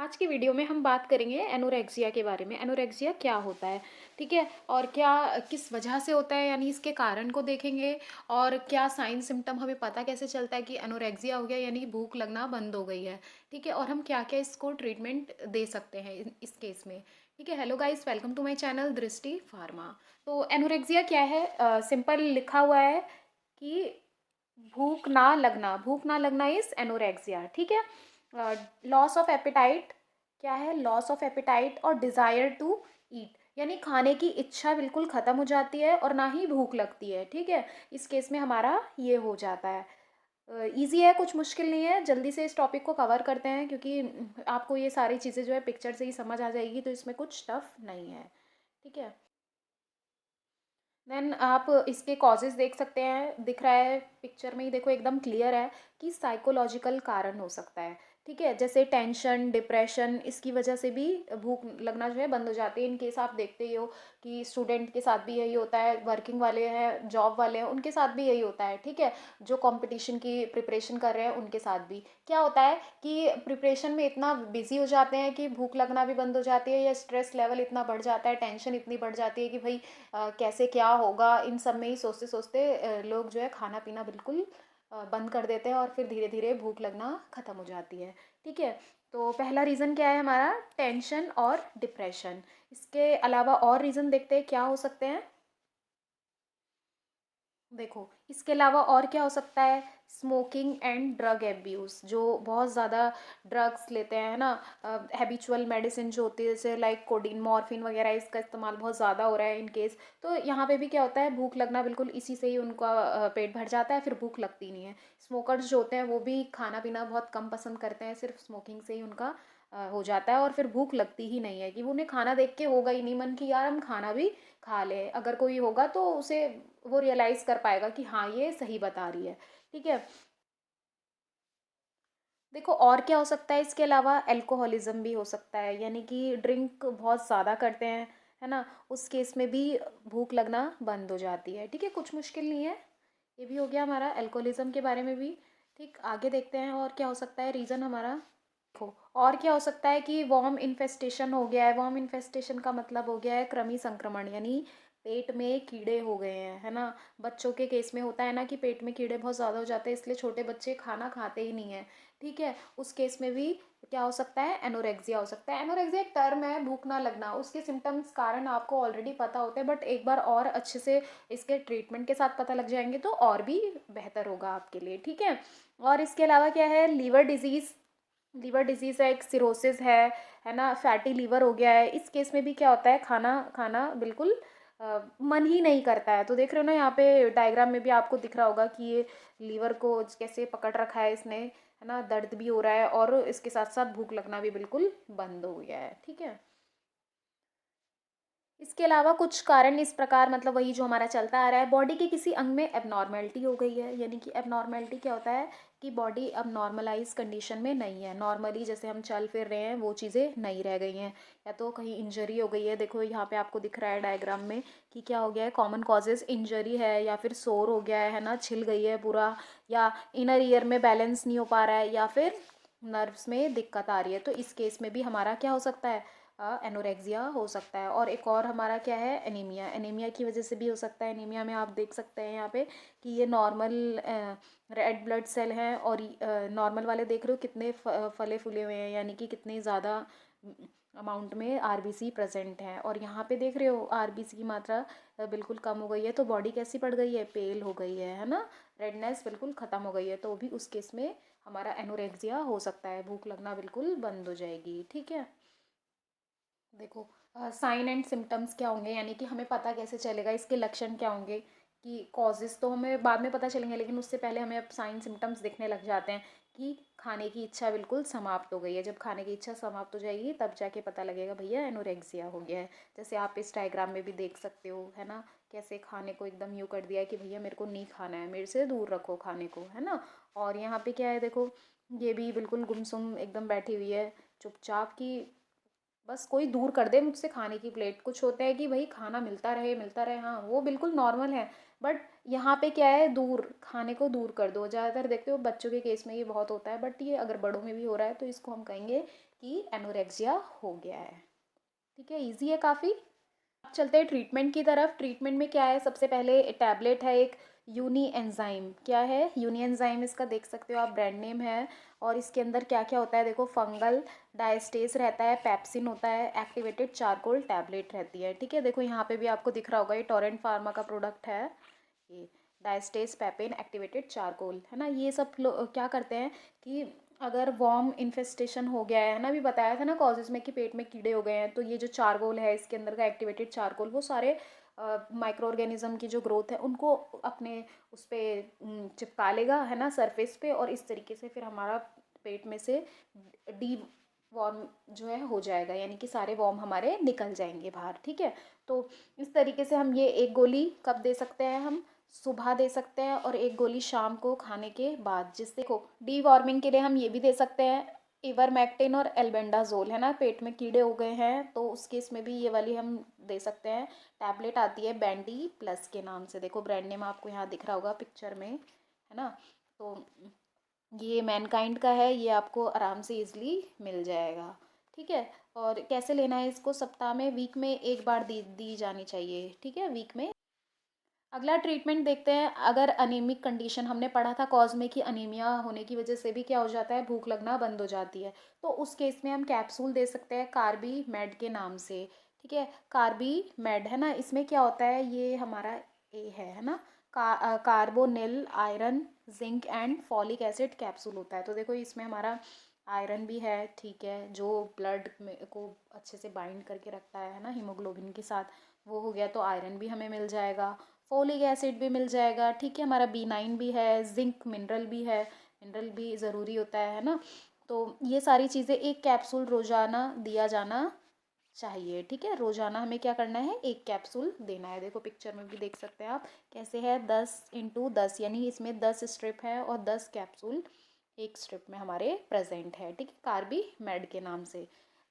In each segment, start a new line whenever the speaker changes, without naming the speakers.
आज की वीडियो में हम बात करेंगे एनोरेक्सिया के बारे में। एनोरेक्सिया क्या होता है, ठीक है, और क्या किस वजह से होता है, यानी इसके कारण को देखेंगे। और क्या साइन सिम्टम हमें पता कैसे चलता है कि एनोरेक्सिया हो गया, यानी भूख लगना बंद हो गई है, ठीक है, और हम क्या क्या इसको ट्रीटमेंट दे सकते हैं इस केस में, ठीक है। Hello guys, welcome to my channel Drishti pharma. तो एनोरेक्सिया क्या है, सिंपल लिखा हुआ है कि भूख ना लगना इज एनोरेक्सिया, ठीक है। लॉस ऑफ एपेटाइट क्या है, लॉस ऑफ एपेटाइट और डिज़ायर टू ईट, यानी खाने की इच्छा बिल्कुल ख़त्म हो जाती है और ना ही भूख लगती है, ठीक है। इस केस में हमारा ये हो जाता है। इजी है, कुछ मुश्किल नहीं है, जल्दी से इस टॉपिक को कवर करते हैं क्योंकि आपको ये सारी चीज़ें जो है पिक्चर से ही समझ आ जाएगी, तो इसमें कुछ टफ नहीं है, ठीक है। देन आप इसके कॉजेज़ देख सकते हैं, दिख रहा है पिक्चर में ही, देखो एकदम क्लियर है कि साइकोलॉजिकल कारण हो सकता है, ठीक है। जैसे टेंशन, डिप्रेशन, इसकी वजह से भी भूख लगना जो है बंद हो जाती है। इन केस आप देखते ही हो कि स्टूडेंट के साथ भी यही होता है, वर्किंग वाले हैं, जॉब वाले हैं, उनके साथ भी यही होता है, ठीक है। जो कंपटीशन की प्रिपरेशन कर रहे हैं उनके साथ भी क्या होता है कि प्रिपरेशन में इतना बिजी हो जाते हैं कि भूख लगना भी बंद हो जाती है, या स्ट्रेस लेवल इतना बढ़ जाता है, टेंशन इतनी बढ़ जाती है कि भाई कैसे क्या होगा, इन सब में ही सोचते सोचते लोग जो है खाना पीना बिल्कुल बंद कर देते हैं और फिर धीरे धीरे भूख लगना ख़त्म हो जाती है, ठीक है। तो पहला रीज़न क्या है हमारा, टेंशन और डिप्रेशन। इसके अलावा और रीज़न देखते हैं क्या हो सकते हैं। देखो इसके अलावा और क्या हो सकता है, स्मोकिंग एंड ड्रग एब्यूज़, जो बहुत ज़्यादा ड्रग्स लेते हैं, है ना, हैबिचुअल मेडिसिन जो होती है जैसे लाइक कोडीन, मॉर्फिन वगैरह, इसका इस्तेमाल बहुत ज़्यादा हो रहा है इन केस। तो यहाँ पे भी क्या होता है, भूख लगना बिल्कुल इसी से ही उनका पेट भर जाता है, फिर भूख लगती नहीं है। स्मोकर्स जो होते हैं वो भी खाना पीना बहुत कम पसंद करते हैं, सिर्फ स्मोकिंग से ही उनका हो जाता है और फिर भूख लगती ही नहीं है, कि वो उन्हें खाना देख के होगा ही नहीं मन कि यार हम खाना भी खा ले। अगर कोई होगा तो उसे वो रियलाइज़ कर पाएगा कि हाँ ये सही बता रही है, ठीक है। देखो और क्या हो सकता है, इसके अलावा अल्कोहलिज्म भी हो सकता है, यानी कि ड्रिंक बहुत ज़्यादा करते हैं, है ना, उस केस में भी भूख लगना बंद हो जाती है, ठीक है। कुछ मुश्किल नहीं है, ये भी हो गया हमारा अल्कोहलिज्म के बारे में भी। ठीक, आगे देखते हैं और क्या हो सकता है रीज़न हमारा। देखो और क्या हो सकता है कि वॉर्म इन्फेस्टेशन हो गया है। वॉर्म इन्फेस्टेशन का मतलब हो गया है कृमि संक्रमण, यानी पेट में कीड़े हो गए हैं, है ना। बच्चों के केस में होता है ना कि पेट में कीड़े बहुत ज़्यादा हो जाते हैं, इसलिए छोटे बच्चे खाना खाते ही नहीं है, ठीक है। उस केस में भी क्या हो सकता है, एनोरेक्सिया हो सकता है। एनोरेक्सिया एक टर्म है, भूख ना लगना, उसके सिम्टम्स कारण आपको ऑलरेडी पता होते हैं, बट एक बार और अच्छे से इसके ट्रीटमेंट के साथ पता लग जाएंगे तो और भी बेहतर होगा आपके लिए, ठीक है। और इसके अलावा क्या है, लीवर डिजीज़, लीवर डिजीज़ है, एक सिरोसिस है ना, फैटी लीवर हो गया है। इस केस में भी क्या होता है, खाना खाना बिल्कुल मन ही नहीं करता है। तो देख रहे हो ना, यहाँ पे डायग्राम में भी आपको दिख रहा होगा कि ये लीवर को कैसे पकड़ रखा है इसने, है ना, दर्द भी हो रहा है और इसके साथ साथ भूख लगना भी बिल्कुल बंद हो गया है, ठीक है। इसके अलावा कुछ कारण इस प्रकार, मतलब वही जो हमारा चलता आ रहा है, बॉडी के किसी अंग में एबनॉर्मेलिटी हो गई है, यानी कि एबनॉर्मेलिटी क्या होता है कि बॉडी अब नॉर्मलाइज कंडीशन में नहीं है, नॉर्मली जैसे हम चल फिर रहे हैं वो चीज़ें नहीं रह गई हैं, या तो कहीं इंजरी हो गई है। देखो यहाँ पे आपको दिख रहा है डायग्राम में कि क्या हो गया है, कॉमन कॉजेज इंजरी है, या फिर सोर हो गया है ना, छिल गई है पूरा, या इनर ईयर में बैलेंस नहीं हो पा रहा है, या फिर नर्व्स में दिक्कत आ रही है। तो इस केस में भी हमारा क्या हो सकता है, एनोरेक्सिया हो सकता है। और एक और हमारा क्या है, एनीमिया, एनीमिया की वजह से भी हो सकता है। एनीमिया में आप देख सकते हैं यहाँ पे कि ये नॉर्मल रेड ब्लड सेल हैं, और नॉर्मल वाले देख रहे हो कितने फले फूले हुए हैं, यानी कि कितने ज़्यादा अमाउंट में आरबीसी प्रेजेंट हैं। और यहाँ पे देख रहे हो आरबीसी की मात्रा बिल्कुल कम हो गई है, तो बॉडी कैसी पड़ गई है, पेल हो गई है ना, रेडनेस बिल्कुल ख़त्म हो गई है। तो भी उस केस में हमारा एनोरेक्सिया हो सकता है, भूख लगना बिल्कुल बंद हो जाएगी, ठीक है। देखो साइन एंड सिम्टम्स क्या होंगे, यानी कि हमें पता कैसे चलेगा, इसके लक्षण क्या होंगे, कि कॉजेज़ तो हमें बाद में पता चलेंगे, लेकिन उससे पहले हमें अब साइन सिम्टम्स दिखने लग जाते हैं कि खाने की इच्छा बिल्कुल समाप्त हो गई है। जब खाने की इच्छा समाप्त हो जाएगी तब जाके पता लगेगा भैया एनोरेक्सिया हो गया है। जैसे आप इस डायग्राम में भी देख सकते हो, है ना, कैसे खाने को एकदम यूँ कर दिया है कि भैया मेरे को नहीं खाना है, मेरे से दूर रखो खाने को, है ना। और यहाँ पे क्या है, देखो ये भी बिल्कुल गुमसुम एकदम बैठी हुई है, चुपचाप, की बस कोई दूर कर दे मुझसे खाने की प्लेट। कुछ होता है कि भाई खाना मिलता रहे, हाँ वो बिल्कुल नॉर्मल है, बट यहाँ पे क्या है, दूर खाने को दूर कर दो। ज़्यादातर देखते हो बच्चों के केस में ये बहुत होता है, बट ये अगर बड़ों में भी हो रहा है तो इसको हम कहेंगे कि एनोरेक्सिया हो गया है। ठीक है, इजी है काफ़ी। अब चलते हैं ट्रीटमेंट की तरफ। ट्रीटमेंट में क्या है, सबसे पहले टैबलेट है एक यूनी एंजाइम। क्या है यूनी एंजाइम, इसका देख सकते हो आप, ब्रांड नेम है। और इसके अंदर क्या क्या होता है देखो, फंगल डायस्टेस रहता है, पेप्सिन होता है, एक्टिवेटेड चारकोल टैबलेट रहती है। ठीक है, देखो यहाँ पे भी आपको दिख रहा होगा, ये टोरेंट फार्मा का प्रोडक्ट है ये, डायस्टेस पेपेन एक्टिवेटेड चारकोल है ना। ये सब क्या करते हैं कि अगर वॉर्म इन्फेस्टेशन हो गया है ना, अभी बताया था ना कॉजेज में कि पेट में कीड़े हो गए हैं, तो ये जो चारकोल है इसके अंदर का एक्टिवेटेड चारकोल, वो सारे माइक्रो ऑर्गेनिज्म की जो ग्रोथ है उनको अपने उस पर चिपका लेगा है ना, सरफेस पे, और इस तरीके से फिर हमारा पेट में से डी वॉर्म जो है हो जाएगा, यानी कि सारे वॉर्म हमारे निकल जाएंगे बाहर। ठीक है, तो इस तरीके से हम ये एक गोली कब दे सकते हैं, हम सुबह दे सकते हैं, और एक गोली शाम को खाने के बाद, जिससे को डी वॉर्मिंग के लिए हम ये भी दे सकते हैं इवरमेक्टिन और एल्बेंडाजोल है ना, पेट में कीड़े हो गए हैं तो उस केस में भी ये वाली हम दे सकते हैं। टैबलेट आती है बैंडी प्लस के नाम से, देखो ब्रांड नेम आपको यहाँ दिख रहा होगा पिक्चर में है ना। तो ये मैनकाइंड का है, ये आपको आराम से इजली मिल जाएगा। ठीक है, और कैसे लेना है इसको, सप्ताह में, वीक में एक बार दी जानी चाहिए। ठीक है, वीक में। अगला ट्रीटमेंट देखते हैं, अगर अनीमिक कंडीशन, हमने पढ़ा था कॉज में कि अनीमिया होने की वजह से भी क्या हो जाता है, भूख लगना बंद हो जाती है, तो उस केस में हम कैप्सूल दे सकते हैं कार्बी मेड के नाम से। ठीक है, कार्बी मेड है ना, इसमें क्या होता है, ये हमारा ए है ना, carbonyl iron zinc and folic acid capsule होता है। तो देखो इसमें हमारा आयरन भी है, ठीक है, जो ब्लड में को अच्छे से बाइंड करके रखता है ना हीमोग्लोबिन के साथ, वो हो गया, तो आयरन भी हमें मिल जाएगा, फोलिक एसिड भी मिल जाएगा। ठीक है, हमारा B9 भी है, जिंक मिनरल भी है, मिनरल भी ज़रूरी होता है ना। तो ये सारी चीज़ें एक कैप्सूल रोज़ाना दिया जाना चाहिए। ठीक है, रोज़ाना हमें क्या करना है, एक कैप्सूल देना है। देखो पिक्चर में भी देख सकते हैं आप कैसे है, 10 × 10, यानी इसमें 10 स्ट्रिप है और 10 कैप्सूल एक स्ट्रिप में हमारे प्रेजेंट है। ठीक है, कार्बी मेड के नाम से।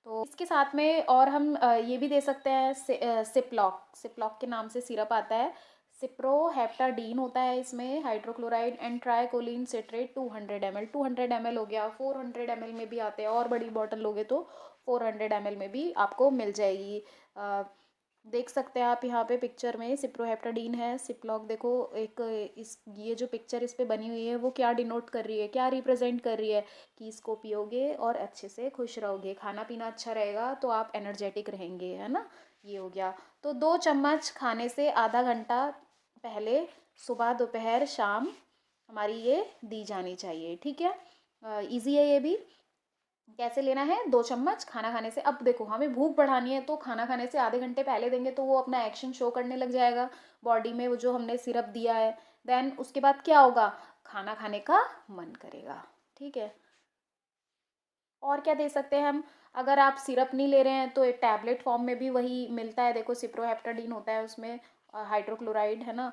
तो इसके साथ में और हम ये भी दे सकते हैं, सिप्लॉक, सिप्लॉक के नाम से सिरप आता है, सिप्रोहेप्टाडीन होता है इसमें, hydrochloride and tricholine citrate 200 ml, 200 ml हो गया, 400 ml में भी आते हैं, और बड़ी बॉटल लोगे तो 400 ml में भी आपको मिल जाएगी। देख सकते हैं आप यहाँ पे पिक्चर में सिप्रोहेप्टाडीन है, सिप्लॉक देखो, एक इस ये जो पिक्चर इस पे बनी हुई है वो क्या डिनोट कर रही है, क्या रिप्रेजेंट कर रही है, कि इसको पियोगे और अच्छे से खुश रहोगे, खाना पीना अच्छा रहेगा तो आप एनर्जेटिक रहेंगे है ना, ये हो गया। तो 2 चम्मच खाने से आधा घंटा पहले, सुबह दोपहर शाम, हमारी ये दी जानी चाहिए। ठीक है, इजी है ये भी। कैसे लेना है, 2 चम्मच खाना खाने से। अब देखो हमें भूख बढ़ानी है तो खाना खाने से आधे घंटे पहले देंगे तो वो अपना एक्शन शो करने लग जाएगा बॉडी में, वो जो हमने सिरप दिया है। देन उसके बाद क्या होगा, खाना खाने का मन करेगा। ठीक है, और क्या दे सकते हैं हम, अगर आप सिरप नहीं ले रहे हैं तो एक टैबलेट फॉर्म में भी वही मिलता है, देखो सिप्रोहेप्टाडीन होता है उसमें, हाइड्रोक्लोराइड है ना,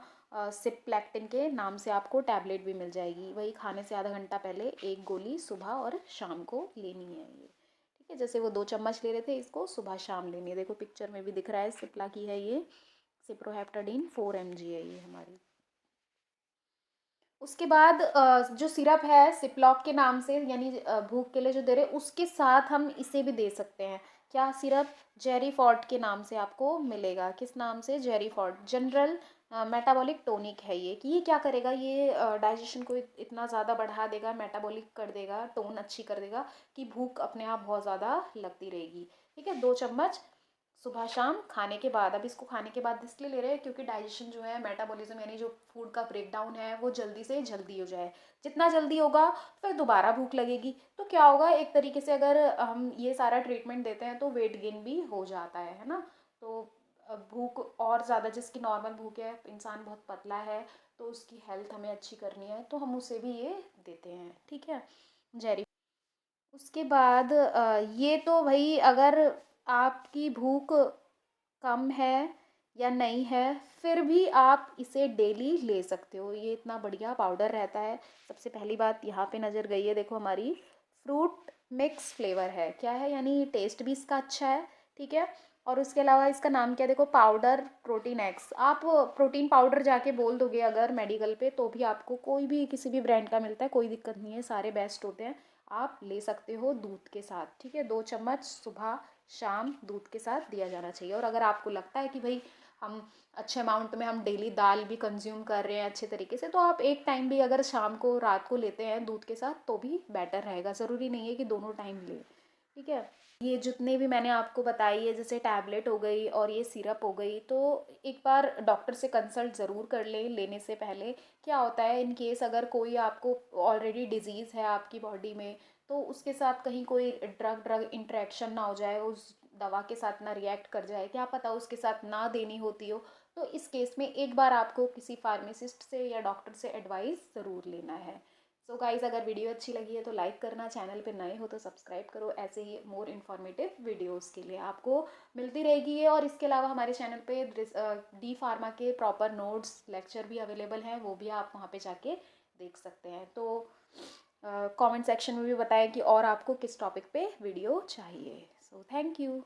सिप्लेक्टिन के नाम से आपको टैबलेट भी मिल जाएगी, वही खाने से आधा घंटा पहले एक गोली सुबह और शाम को लेनी है ये। ठीक है, जैसे वो 2 चम्मच ले रहे थे, इसको सुबह शाम लेनी है। देखो पिक्चर में भी दिख रहा है, सिप्ला की है ये, सिप्रोहेप्टाडीन 4 mg है ये हमारी। उसके बाद जो सिरप है सिप्लॉक के नाम से, यानी भूख के लिए जो दे रहे, उसके साथ हम इसे भी दे सकते हैं, क्या सिरप, जेरी फॉर्ट के नाम से आपको मिलेगा। किस नाम से, जेरी फॉर्ट जनरल मेटाबॉलिक टोनिक है ये, कि ये क्या करेगा, ये डाइजेशन को इतना ज़्यादा बढ़ा देगा, मेटाबॉलिक कर देगा, टोन अच्छी कर देगा, कि भूख अपने आप बहुत ज़्यादा लगती रहेगी। ठीक है, 2 चम्मच सुबह शाम खाने के बाद। अब इसको खाने के बाद इसलिए ले रहे हैं क्योंकि डाइजेशन जो है, मेटाबॉलिज्म यानी जो फूड का ब्रेक डाउन है, वो जल्दी से जल्दी हो जाए। जितना जल्दी होगा फिर दोबारा भूख लगेगी, तो क्या होगा, एक तरीके से अगर हम ये सारा ट्रीटमेंट देते हैं तो वेट गेन भी हो जाता है ना। तो भूख और ज़्यादा, जिसकी नॉर्मल भूख है, इंसान बहुत पतला है तो उसकी हेल्थ हमें अच्छी करनी है, तो हम उसे भी ये देते हैं। ठीक है, जेरी। उसके बाद ये तो भाई अगर आपकी भूख कम है या नहीं है, फिर भी आप इसे डेली ले सकते हो, ये इतना बढ़िया पाउडर रहता है। सबसे पहली बात यहाँ पे नज़र गई है, देखो हमारी फ्रूट मिक्स फ्लेवर है, क्या है, यानी टेस्ट भी इसका अच्छा है। ठीक है, और उसके अलावा इसका नाम क्या है, देखो पाउडर प्रोटीन एक्स, आप प्रोटीन पाउडर जाके बोल दोगे अगर मेडिकल पे, तो भी आपको कोई भी किसी भी ब्रांड का मिलता है, कोई दिक्कत नहीं है, सारे बेस्ट होते हैं, आप ले सकते हो दूध के साथ, ठीक है। 2 चम्मच सुबह शाम दूध के साथ दिया जाना चाहिए। और अगर आपको लगता है कि भाई हम अच्छे अमाउंट में हम डेली दाल भी कंज्यूम कर रहे हैं अच्छे तरीके से, तो आप एक टाइम भी अगर शाम को रात को लेते हैं दूध के साथ तो भी बेटर रहेगा। ज़रूरी नहीं है कि दोनों टाइम लें, ठीक है। ये जितने भी मैंने आपको बताई है, जैसे टैबलेट हो गई और ये सिरप हो गई, तो एक बार डॉक्टर से कंसल्ट ज़रूर कर लें लेने से पहले। क्या होता है, इन केस अगर कोई आपको ऑलरेडी डिजीज़ है आपकी बॉडी में, तो उसके साथ कहीं कोई ड्रग ड्रग इंटरेक्शन ना हो जाए, उस दवा के साथ ना रिएक्ट कर जाए, क्या पता उसके साथ ना देनी होती हो। तो इस केस में एक बार आपको किसी फार्मासिस्ट से या डॉक्टर से एडवाइस ज़रूर लेना है। सो गाइस, अगर वीडियो अच्छी लगी है तो लाइक करना, चैनल पे नए हो तो सब्सक्राइब करो। ऐसे ही मोर इन्फॉर्मेटिव वीडियोस के लिए आपको मिलती रहेगी ये। और इसके अलावा हमारे चैनल पे डी फार्मा के प्रॉपर नोट्स लेक्चर भी अवेलेबल हैं, वो भी आप वहाँ पे जाके देख सकते हैं। तो कमेंट सेक्शन में भी बताएं कि और आपको किस टॉपिक पे वीडियो चाहिए। So thank you.